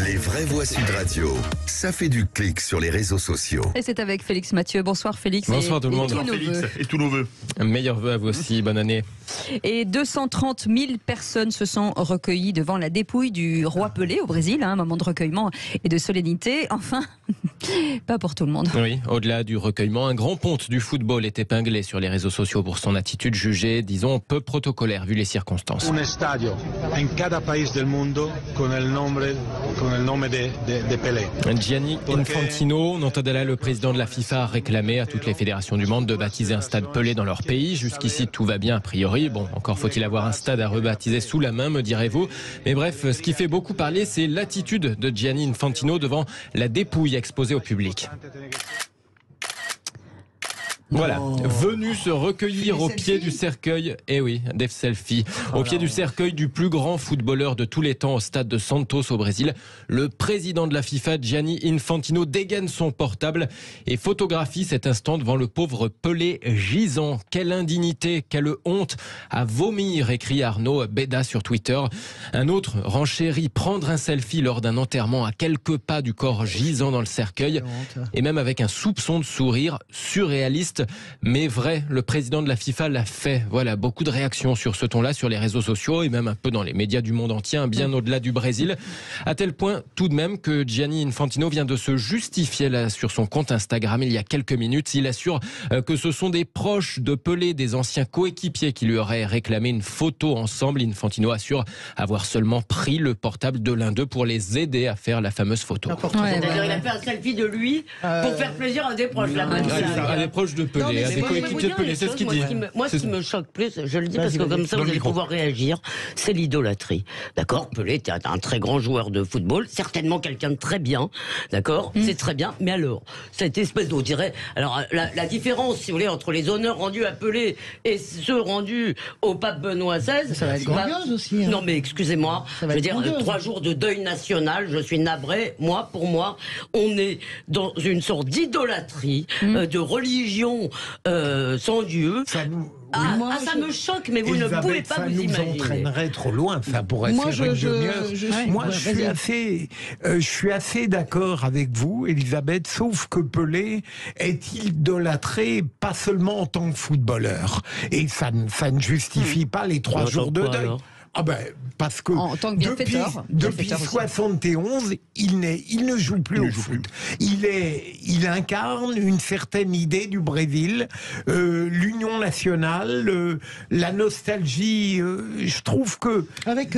Les vraies voix Sud Radio, ça fait du clic sur les réseaux sociaux. Et c'est avec Félix Mathieu. Bonsoir Félix. Bonsoir tout le monde. Bonsoir Félix et tous nos vœux. Meilleurs vœux à vous aussi, bonne année. Et 230 000 personnes se sont recueillies devant la dépouille du roi Pelé au Brésil, un moment de recueillement et de solennité. Enfin, pas pour tout le monde. Oui, au-delà du recueillement, un grand ponte du football est épinglé sur les réseaux sociaux pour son attitude jugée, disons, peu protocolaire vu les circonstances. Un stadio en cada país del mundo con el nome de Pelé. Gianni Infantino, Nontadella, le président de la FIFA, a réclamé à toutes les fédérations du monde de baptiser un stade Pelé dans leur pays. Jusqu'ici, tout va bien a priori. Bon, encore faut-il avoir un stade à rebaptiser sous la main, me direz-vous. Mais bref, ce qui fait beaucoup parler, c'est l'attitude de Gianni Infantino devant la dépouille exposée au public. Voilà, venu se recueillir au pied du cercueil, eh oui, des selfies, au pied du cercueil du plus grand footballeur de tous les temps au stade de Santos au Brésil, le président de la FIFA, Gianni Infantino, dégaine son portable et photographie cet instant devant le pauvre Pelé gisant. Quelle indignité, quelle honte à vomir, écrit Arnaud Beda sur Twitter. Un autre renchérit prendre un selfie lors d'un enterrement à quelques pas du corps gisant dans le cercueil, et même avec un soupçon de sourire surréaliste. Mais vrai, le président de la FIFA l'a fait. Voilà, beaucoup de réactions sur ce ton-là, sur les réseaux sociaux et même un peu dans les médias du monde entier, bien au-delà du Brésil. À tel point, tout de même, que Gianni Infantino vient de se justifier là sur son compte Instagram il y a quelques minutes. Il assure que ce sont des proches de Pelé, des anciens coéquipiers qui lui auraient réclamé une photo ensemble. Infantino assure avoir seulement pris le portable de l'un d'eux pour les aider à faire la fameuse photo. C'est-à-dire il a fait un selfie de lui pour faire plaisir à des proches. À des proches de Pelé, à des coéquipiers de Pelé, c'est ce qu'il dit. Moi, ce qui me choque plus, je le dis parce que comme ça vous allez pouvoir réagir, c'est l'idolâtrie. D'accord, Pelé était un très grand joueur de football, certainement quelqu'un de très bien, d'accord, c'est très bien, mais alors, cette espèce on dirait, alors la différence, si vous voulez, entre les honneurs rendus à Pelé et ceux rendus au pape Benoît XVI, ça va être grandiose aussi. Hein. Non mais excusez-moi, je veux dire, 3 jours de deuil national, je suis navré, pour moi, on est dans une sorte d'idolâtrie, de religion sans Dieu. Ça me choque, mais vous ne pouvez pas vous imaginer. Ça nous entraînerait trop loin, ça pourrait faire une demi-heure. Moi, je suis assez d'accord avec vous, Elisabeth, sauf que Pelé est idolâtré pas seulement en tant que footballeur. Et ça ne justifie pas les 3 jours de deuil. Ah ben, parce que depuis 71, il ne joue plus au foot. Il incarne une certaine idée du Brésil, l'union nationale, la nostalgie. Je trouve que avec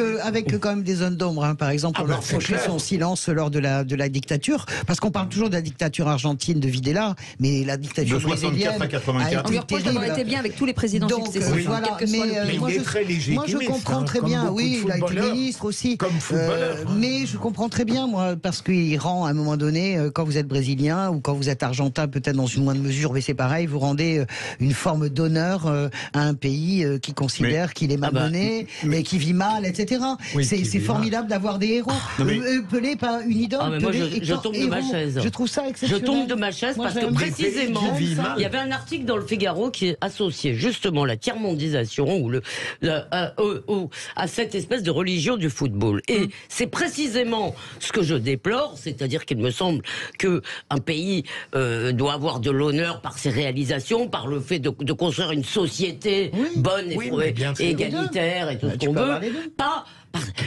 quand même des zones d'ombre, hein, par exemple, on leur reprochait son silence lors de la dictature, parce qu'on parle toujours de la dictature argentine de Videla, mais la dictature brésilienne à 84. On lui reproche d'avoir été bien avec tous les présidents successifs. Voilà, moi je comprends très bien. Oui, il a été ministre aussi. Comme footballeur. Mais je comprends très bien, moi, parce qu'il rend, à un moment donné, quand vous êtes brésilien ou quand vous êtes argentin, peut-être dans une moindre mesure, mais c'est pareil, vous rendez une forme d'honneur à un pays qui considère qu'il est malmené, mais qui vit mal, etc. Oui, c'est formidable d'avoir des héros. Pelé, pas une idole. Moi, je tombe de ma chaise. Je trouve ça exceptionnel. Je tombe de ma chaise parce que précisément, il y avait un article dans le Figaro qui associait justement la tiers-mondisation à cette espèce de religion du football. Et c'est précisément ce que je déplore, c'est-à-dire qu'il me semble qu'un pays doit avoir de l'honneur par ses réalisations, par le fait de construire une société bonne et égalitaire et tout ce qu'on veut.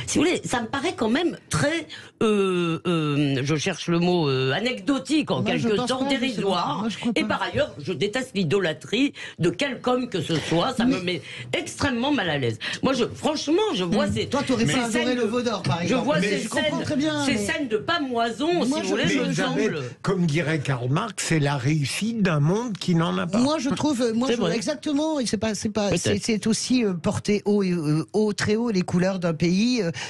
Si vous voulez, ça me paraît quand même très, je cherche le mot, anecdotique en quelque sorte, dérisoire. Et par ailleurs, je déteste l'idolâtrie de quelque homme que ce soit. Ça me met extrêmement mal à l'aise. Moi, franchement, je vois ces... Toi, t'aurais pas adoré le veau d'or, par exemple. Je vois ces scènes de pamoison, si vous voulez, je semble... Comme dirait Karl Marx, c'est la réussite d'un monde qui n'en a pas. Moi, je trouve, exactement, c'est aussi porter très haut les couleurs d'un pays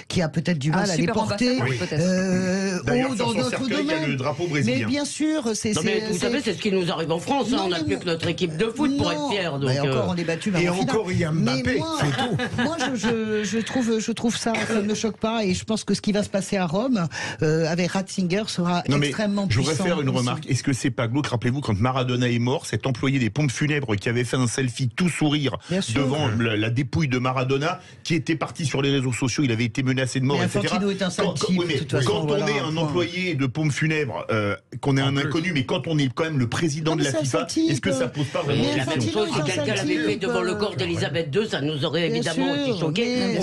qui a peut-être du mal à les porter d'ailleurs, dans sur son cercueil, il y a le drapeau brésilien. Mais bien sûr, vous savez, c'est ce qui nous arrive en France. On n'a plus que notre équipe de foot pour être fiers. Et encore, on est battu. Et encore, il y a Mbappé, c'est tout. Moi, je trouve ça ne me choque pas. Et je pense que ce qui va se passer à Rome avec Ratzinger sera extrêmement puissant. Je voudrais faire une remarque. Est-ce que c'est pas glauque? Rappelez-vous, quand Maradona est mort, cet employé des pompes funèbres qui avait fait un selfie tout sourire devant la dépouille de Maradona, qui était parti sur les réseaux sociaux sociaux, il avait été menacé de mort, mais etc. Infantino est un sale type, de toute façon, quand voilà, on est un employé de pompe funèbre, qu'on est un inconnu, mais quand on est quand même le président de la FIFA, est-ce que ça pose pas vraiment la même chose si quelqu'un l'avait fait devant le corps d'Elisabeth II, ça nous aurait évidemment aussi choqué.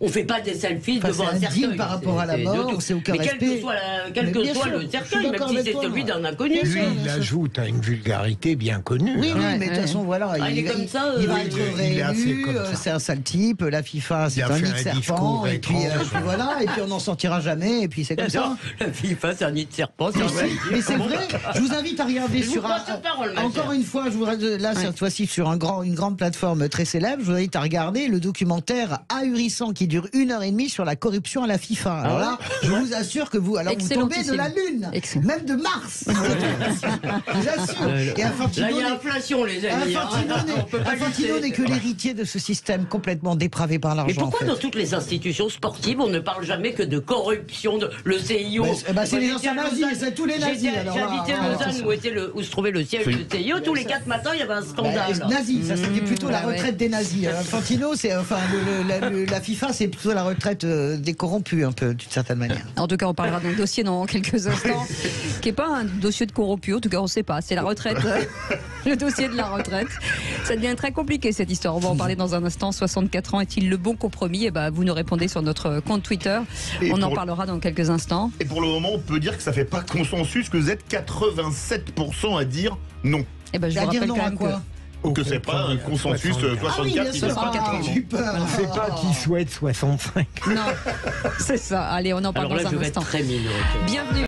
On ne fait pas des selfies devant un cercueil. Par rapport à la mort, c'est aucun respect. Quel que soit le cercueil, même si c'est celui d'un inconnu. Lui, il ajoute à une vulgarité bien connue. Oui, mais de toute façon, voilà. Il est comme ça. Il va être réélu, c'est un sale type, la FIFA, c'est un nid de serpent, et puis voilà, et puis on n'en sortira jamais, et puis c'est comme ça. La FIFA, c'est un nid de serpent. Mais c'est vrai, je vous invite à regarder sur encore une fois, là, cette fois-ci, sur une grande plateforme très célèbre, je vous invite à regarder le documentaire ahurissant qui dure 1h30 sur la corruption à la FIFA. Alors là, je vous assure que vous tombez de la Lune, même de Mars. Je vous assure. Et Infantino, là, il y a inflation, les amis. Infantino n'est que l'héritier de ce système complètement dépravé par l'argent. Mais pourquoi dans toutes les institutions sportives, on ne parle jamais que de corruption, de le CIO? C'est les anciens nazis, c'est tous les nazis. J'ai habité Lausanne où se trouvait le siège du CIO. Tous les 4 matins, il y avait un scandale. Nazis, ça c'était plutôt la retraite des nazis. Infantino, la FIFA, c'est plutôt la retraite des corrompus, un peu, d'une certaine manière. En tout cas, on parlera d'un dossier dans quelques instants, qui n'est pas un dossier de corrompus, en tout cas, on ne sait pas. C'est la retraite, le dossier de la retraite. Ça devient très compliqué, cette histoire. On va en parler dans un instant. 64 ans, est-il le bon compromis? Eh ben, vous nous répondez sur notre compte Twitter. On en parlera dans quelques instants. Et pour le moment, on peut dire que ça ne fait pas consensus, que vous êtes 87% à dire non. Eh ben, je vous rappelle quand même que c'est pas un consensus 64, c'est pas 88. C'est pas qui souhaite 65. Non, c'est ça. Allez, on en parle dans un instant. Très minoritaire. Bienvenue.